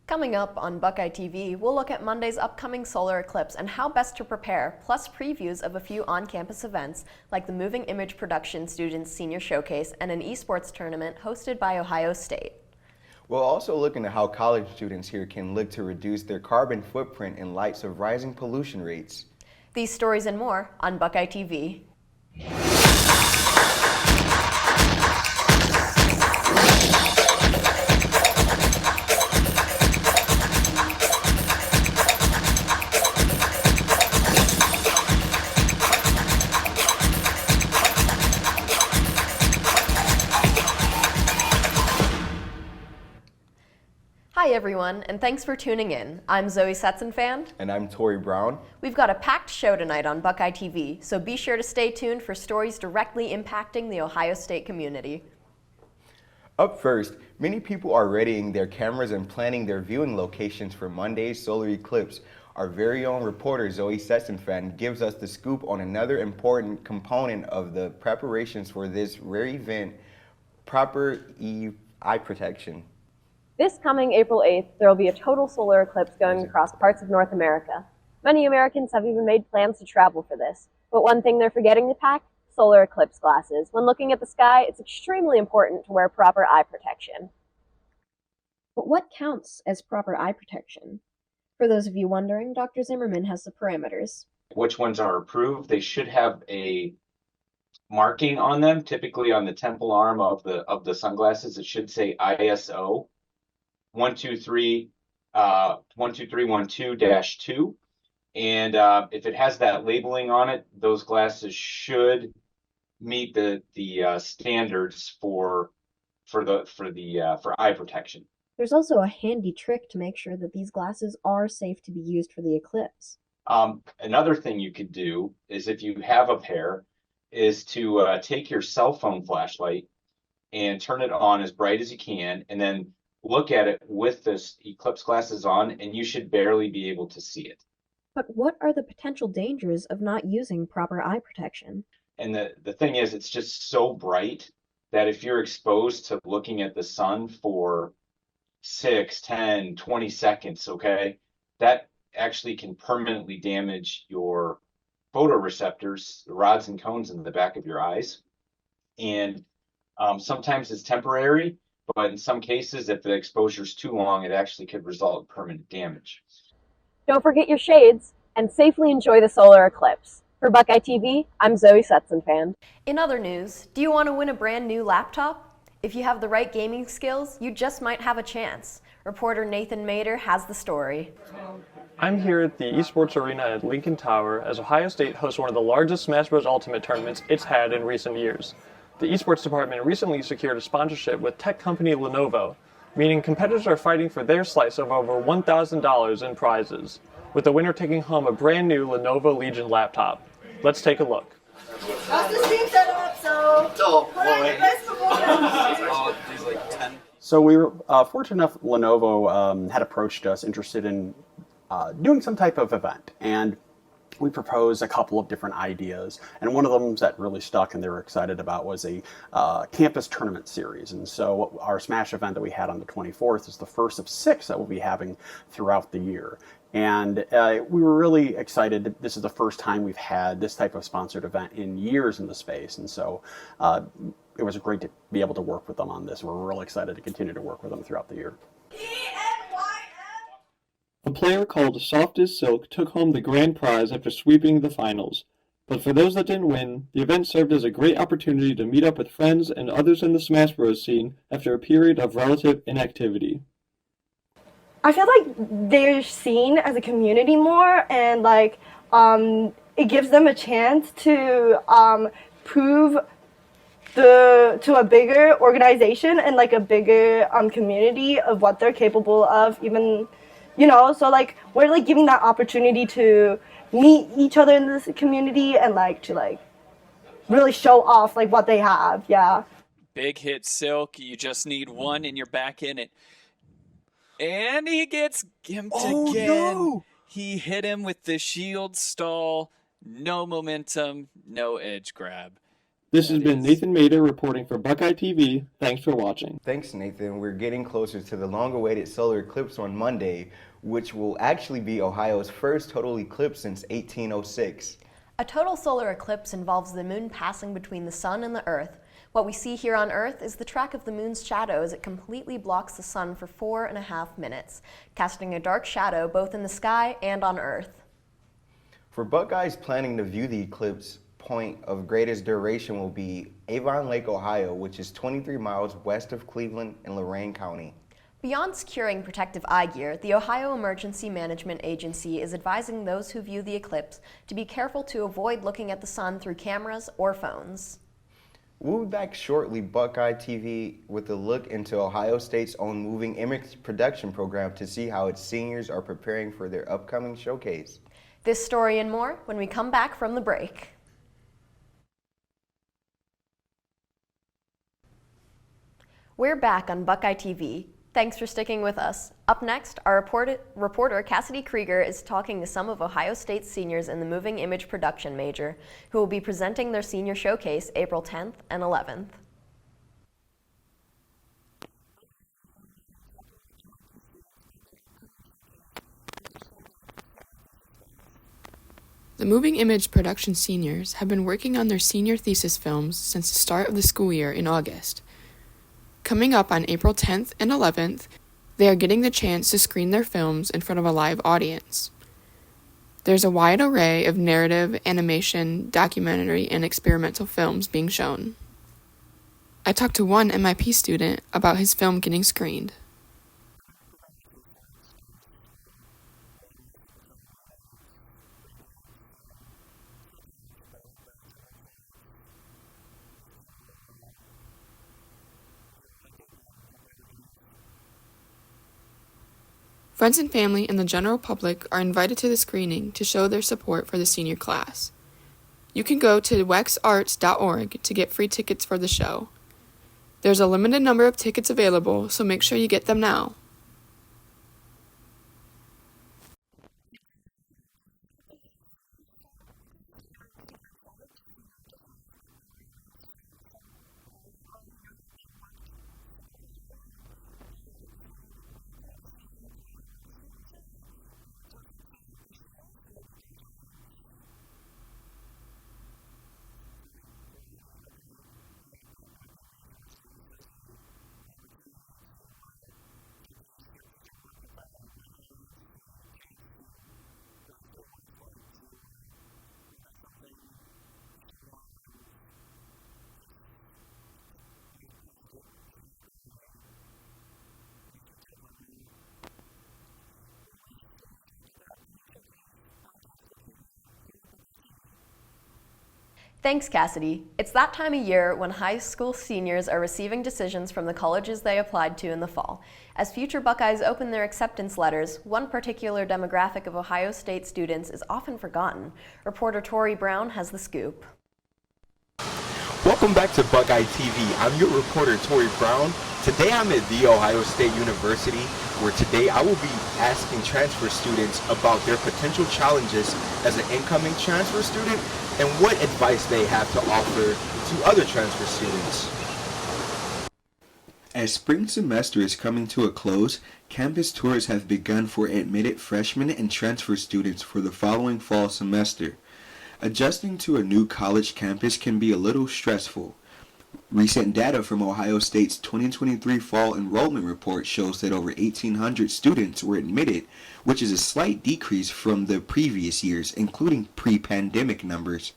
Coming up on Buckeye TV, we'll look at Monday's upcoming solar eclipse and how best to prepare, plus previews of a few on-campus events like the Moving Image Production Students Senior Showcase and an esports tournament hosted by Ohio State. We'll also look into how college students here can look to reduce their carbon footprint in light of rising pollution rates. These stories and more on Buckeye TV. Hi everyone, and thanks for tuning in. I'm Zoe Setzenfan. And I'm Tori Brown. We've got a packed show tonight on Buckeye TV, so be sure to stay tuned for stories directly impacting the Ohio State community. Up first, many people are readying their cameras and planning their viewing locations for Monday's solar eclipse. Our very own reporter Zoe Setzenfan gives us the scoop on another important component of the preparations for this rare event, proper eye protection. This coming April 8th, there will be a total solar eclipse going across parts of North America. Many Americans have even made plans to travel for this. But one thing they're forgetting to pack? Solar eclipse glasses. When looking at the sky, it's extremely important to wear proper eye protection. But what counts as proper eye protection? For those of you wondering, Dr. Zimmerman has the parameters. Which ones are approved? They should have a marking on them, typically on the temple arm of the sunglasses. It should say ISO 12312-2, and if it has that labeling on it, those glasses should meet the standards for eye protection. There's also a handy trick to make sure that these glasses are safe to be used for the eclipse. Another thing you could do is, if you have a pair, is to take your cell phone flashlight and turn it on as bright as you can, and then look at it with this eclipse glasses on, and you should barely be able to see it. But what are the potential dangers of not using proper eye protection? And the thing is, it's just so bright that if you're exposed to looking at the sun for 6, 10, 20 seconds, okay, that actually can permanently damage your photoreceptors, the rods and cones in the back of your eyes. And sometimes it's temporary, but in some cases, if the exposure is too long, it actually could result in permanent damage. Don't forget your shades, and safely enjoy the solar eclipse. For Buckeye TV, I'm Zoe Setzenfan. In other news, do you want to win a brand new laptop? If you have the right gaming skills, you just might have a chance. Reporter Nathan Mader has the story. I'm here at the Esports Arena at Lincoln Tower as Ohio State hosts one of the largest Smash Bros. Ultimate tournaments it's had in recent years. The esports department recently secured a sponsorship with tech company Lenovo, meaning competitors are fighting for their slice of over $1,000 in prizes, with the winner taking home a brand new Lenovo Legion laptop. Let's take a look. How's this team set up? So So we were fortunate enough, Lenovo had approached us interested in doing some type of event, and we proposed a couple of different ideas, and one of them that really stuck and they were excited about was a campus tournament series. And so our Smash event that we had on the 24th is the first of 6 that we'll be having throughout the year. And we were really excited. This is the first time we've had this type of sponsored event in years in the space, and so it was great to be able to work with them on this. We're really excited to continue to work with them throughout the year. A player called Soft as Silk took home the grand prize after sweeping the finals. But for those that didn't win, the event served as a great opportunity to meet up with friends and others in the Smash Bros. Scene after a period of relative inactivity. I feel like they're seen as a community more, and it gives them a chance to prove to a bigger organization and a bigger community of what they're capable of, even. So we're giving that opportunity to meet each other in this community and to really show off what they have. Yeah. Big hit Silk. You just need one and you're back in it. And he gets gimped again. No. He hit him with the shield stall. No momentum, no edge grab. This has been Nathan Mader reporting for Buckeye TV. Thanks for watching. Thanks, Nathan. We're getting closer to the long-awaited solar eclipse on Monday, which will actually be Ohio's first total eclipse since 1806. A total solar eclipse involves the moon passing between the sun and the earth. What we see here on Earth is the track of the moon's shadow as it completely blocks the sun for 4.5 minutes, casting a dark shadow both in the sky and on Earth. For Buckeyes planning to view the eclipse, point of greatest duration will be Avon Lake, Ohio, which is 23 miles west of Cleveland in Lorain County. Beyond securing protective eye gear, the Ohio Emergency Management Agency is advising those who view the eclipse to be careful to avoid looking at the sun through cameras or phones. We'll be back shortly, Buckeye TV, with a look into Ohio State's own moving image production program to see how its seniors are preparing for their upcoming showcase. This story and more when we come back from the break. We're back on Buckeye TV. Thanks for sticking with us. Up next, our reporter Cassidy Krieger is talking to some of Ohio State's seniors in the Moving Image Production major, who will be presenting their senior showcase April 10th and 11th. The Moving Image Production seniors have been working on their senior thesis films since the start of the school year in August. Coming up on April 10th and 11th, they are getting the chance to screen their films in front of a live audience. There's a wide array of narrative, animation, documentary, and experimental films being shown. I talked to one MIP student about his film getting screened. Friends and family and the general public are invited to the screening to show their support for the senior class. You can go to wexarts.org to get free tickets for the show. There's a limited number of tickets available, so make sure you get them now. Thanks, Cassidy. It's that time of year when high school seniors are receiving decisions from the colleges they applied to in the fall. As future Buckeyes open their acceptance letters, one particular demographic of Ohio State students is often forgotten. Reporter Tori Brown has the scoop. Welcome back to Buckeye TV. I'm your reporter, Tori Brown. Today I'm at The Ohio State University, where today I will be asking transfer students about their potential challenges as an incoming transfer student and what advice they have to offer to other transfer students. As spring semester is coming to a close, campus tours have begun for admitted freshmen and transfer students for the following fall semester. Adjusting to a new college campus can be a little stressful. Recent data from Ohio State's 2023 Fall Enrollment Report shows that over 1,800 students were admitted, which is a slight decrease from the previous years, including pre-pandemic numbers.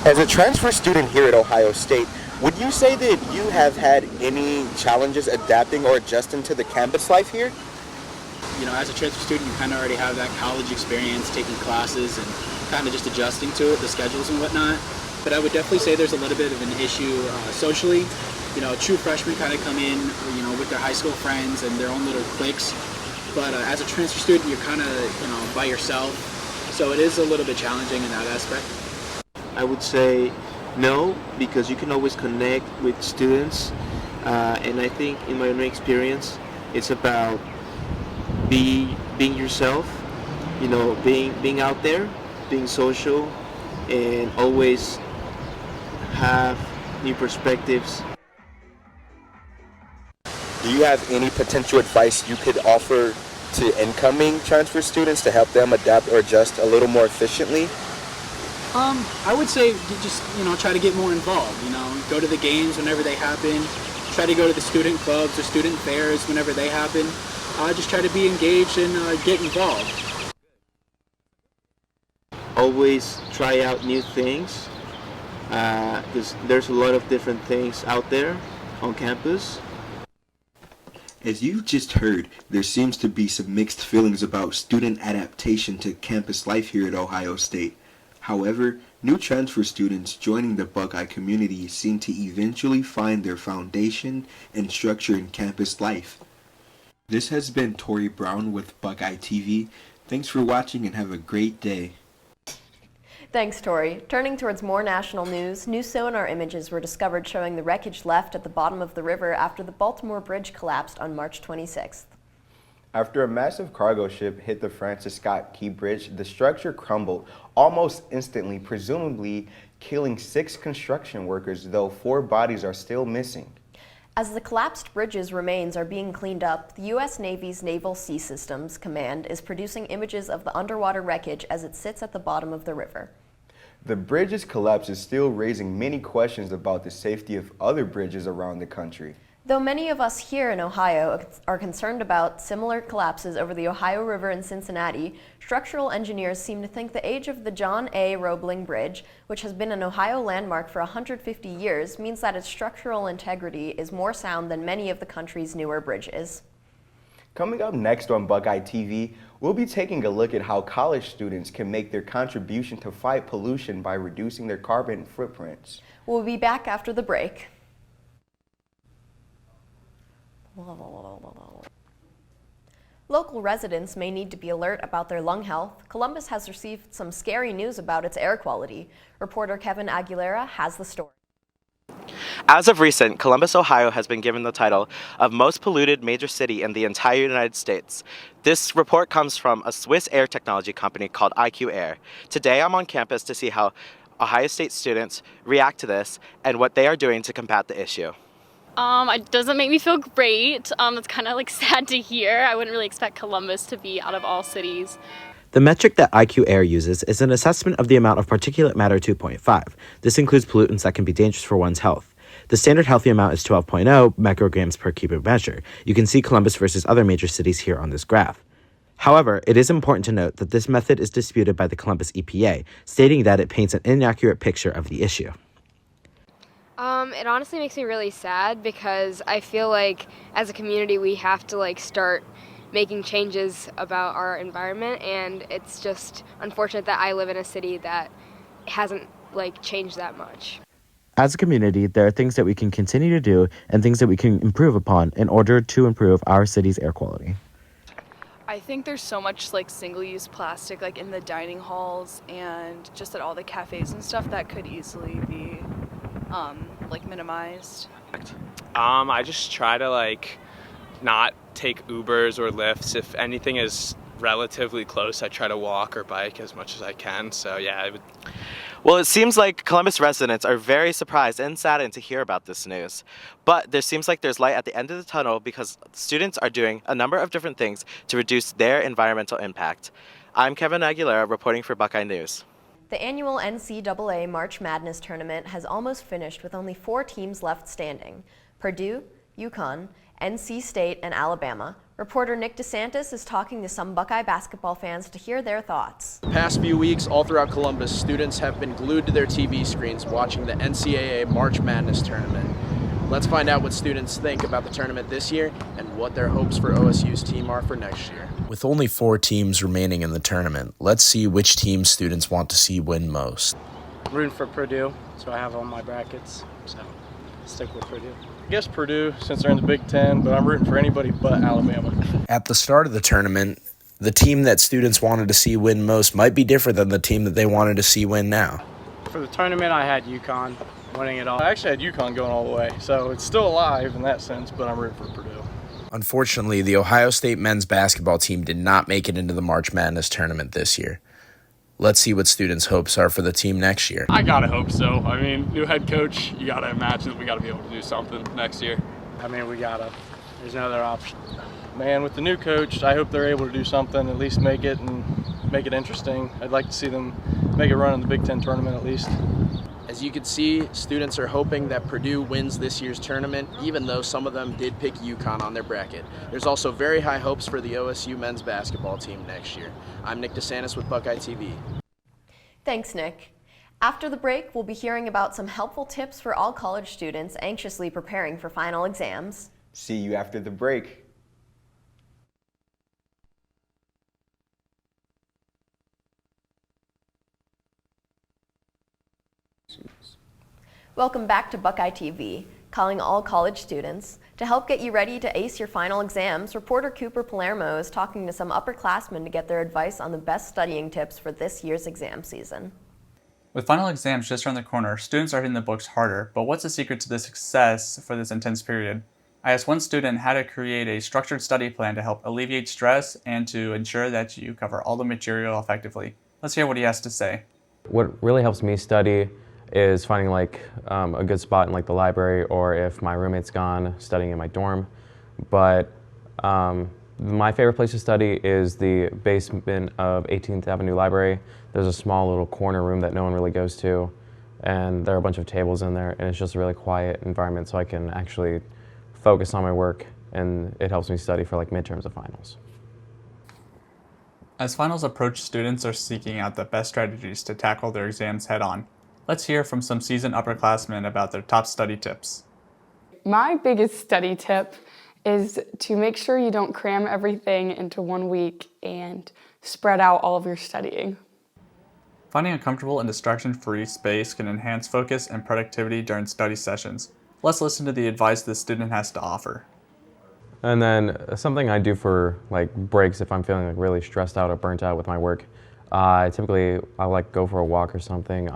As a transfer student here at Ohio State, would you say that you have had any challenges adapting or adjusting to the campus life here? You know, as a transfer student, you kind of already have that college experience, taking classes and kind of just adjusting to it, the schedules and whatnot. But I would definitely say there's a little bit of an issue socially. You know, true freshmen kind of come in, you know, with their high school friends and their own little cliques. But as a transfer student, you're kind of, you know, by yourself. So it is a little bit challenging in that aspect. I would say no, because you can always connect with students. And I think in my own experience, it's about being yourself, you know, being out there, being social, and always have new perspectives. Do you have any potential advice you could offer to incoming transfer students to help them adapt or adjust a little more efficiently? I would say just, try to get more involved, go to the games whenever they happen, try to go to the student clubs or student fairs whenever they happen. Just try to be engaged and get involved. Always try out new things, because there's a lot of different things out there on campus. As you've just heard, there seems to be some mixed feelings about student adaptation to campus life here at Ohio State. However, new transfer students joining the Buckeye community seem to eventually find their foundation and structure in campus life. This has been Tori Brown with Buckeye TV. Thanks for watching and have a great day. Thanks, Tori. Turning towards more national news, new sonar images were discovered showing the wreckage left at the bottom of the river after the Baltimore Bridge collapsed on March 26th. After a massive cargo ship hit the Francis Scott Key Bridge, the structure crumbled almost instantly, presumably killing 6 construction workers, though 4 bodies are still missing. As the collapsed bridge's remains are being cleaned up, the U.S. Navy's Naval Sea Systems Command is producing images of the underwater wreckage as it sits at the bottom of the river. The bridge's collapse is still raising many questions about the safety of other bridges around the country. Though many of us here in Ohio are concerned about similar collapses over the Ohio River in Cincinnati, structural engineers seem to think the age of the John A. Roebling Bridge, which has been an Ohio landmark for 150 years, means that its structural integrity is more sound than many of the country's newer bridges. Coming up next on Buckeye TV, we'll be taking a look at how college students can make their contribution to fight pollution by reducing their carbon footprints. We'll be back after the break. Local residents may need to be alert about their lung health. Columbus has received some scary news about its air quality. Reporter Kevin Aguilera has the story. As of recent, Columbus, Ohio has been given the title of most polluted major city in the entire United States. This report comes from a Swiss air technology company called IQ Air. Today I'm on campus to see how Ohio State students react to this and what they are doing to combat the issue. It doesn't make me feel great. It's kind of sad to hear. I wouldn't really expect Columbus to be out of all cities. The metric that IQ Air uses is an assessment of the amount of particulate matter 2.5. This includes pollutants that can be dangerous for one's health. The standard healthy amount is 12.0 micrograms per cubic measure. You can see Columbus versus other major cities here on this graph. However, it is important to note that this method is disputed by the Columbus EPA, stating that it paints an inaccurate picture of the issue. It honestly makes me really sad because I feel like as a community we have to start making changes about our environment, and it's just unfortunate that I live in a city that hasn't changed that much. As a community, there are things that we can continue to do and things that we can improve upon in order to improve our city's air quality. I think there's so much single-use plastic in the dining halls and just at all the cafes and stuff that could easily be minimized. I just try to not take Ubers or Lyfts. If anything is relatively close, I try to walk or bike as much as I can. So yeah, Well, it seems like Columbus residents are very surprised and saddened to hear about this news. But there seems like there's light at the end of the tunnel because students are doing a number of different things to reduce their environmental impact. I'm Kevin Aguilera reporting for Buckeye News. The annual NCAA March Madness tournament has almost finished with only 4 teams left standing: Purdue, UConn, NC State, and Alabama. Reporter Nick DeSantis is talking to some Buckeye basketball fans to hear their thoughts. The past few weeks, all throughout Columbus, students have been glued to their TV screens watching the NCAA March Madness tournament. Let's find out what students think about the tournament this year and what their hopes for OSU's team are for next year. With only 4 teams remaining in the tournament, let's see which team students want to see win most. I'm rooting for Purdue, so I have all my brackets, so stick with Purdue. I guess Purdue, since they're in the Big Ten, but I'm rooting for anybody but Alabama. At the start of the tournament, the team that students wanted to see win most might be different than the team that they wanted to see win now. For the tournament, I had UConn winning it all. I actually had UConn going all the way, so it's still alive in that sense, but I'm rooting for Purdue. Unfortunately, the Ohio State men's basketball team did not make it into the March Madness tournament this year. Let's see what students' hopes are for the team next year. I gotta hope so. I mean, new head coach, you gotta imagine that we gotta be able to do something next year. I mean, we gotta. There's no other option. Man, with the new coach, I hope they're able to do something, at least make it interesting. I'd like to see them make a run in the Big Ten tournament at least. As you can see, students are hoping that Purdue wins this year's tournament, even though some of them did pick UConn on their bracket. There's also very high hopes for the OSU men's basketball team next year. I'm Nick DeSantis with Buckeye TV. Thanks, Nick. After the break, we'll be hearing about some helpful tips for all college students anxiously preparing for final exams. See you after the break. Welcome back to Buckeye TV, calling all college students. To help get you ready to ace your final exams, reporter Cooper Palermo is talking to some upperclassmen to get their advice on the best studying tips for this year's exam season. With final exams just around the corner, students are hitting the books harder, but what's the secret to the success for this intense period? I asked one student how to create a structured study plan to help alleviate stress and to ensure that you cover all the material effectively. Let's hear what he has to say. What really helps me study is finding a good spot in the library, or if my roommate's gone, studying in my dorm. But my favorite place to study is the basement of 18th Avenue Library. There's a small little corner room that no one really goes to, and there are a bunch of tables in there, and it's just a really quiet environment so I can actually focus on my work, and it helps me study for midterms and finals. As finals approach, students are seeking out the best strategies to tackle their exams head-on. Let's hear from some seasoned upperclassmen about their top study tips. My biggest study tip is to make sure you don't cram everything into 1 week and spread out all of your studying. Finding a comfortable and distraction-free space can enhance focus and productivity during study sessions. Let's listen to the advice the student has to offer. And then something I do for breaks if I'm feeling really stressed out or burnt out with my work, typically I'll go for a walk or something.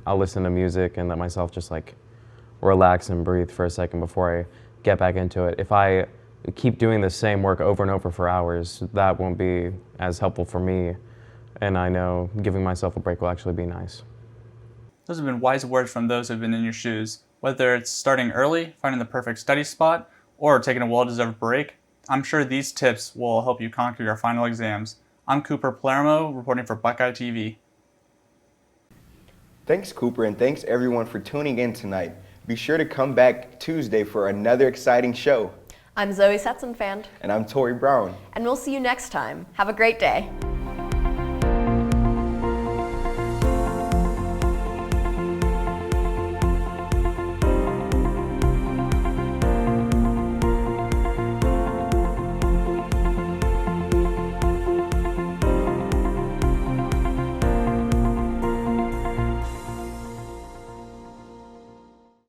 I'll listen to music and let myself just relax and breathe for a second before I get back into it. If I keep doing the same work over and over for hours, that won't be as helpful for me. And I know giving myself a break will actually be nice. Those have been wise words from those who have been in your shoes. Whether it's starting early, finding the perfect study spot, or taking a well-deserved break, I'm sure these tips will help you conquer your final exams. I'm Cooper Palermo, reporting for Buckeye TV. Thanks, Cooper, and thanks everyone for tuning in tonight. Be sure to come back Tuesday for another exciting show. I'm Zoe Setzenfand. And I'm Tori Brown. And we'll see you next time. Have a great day.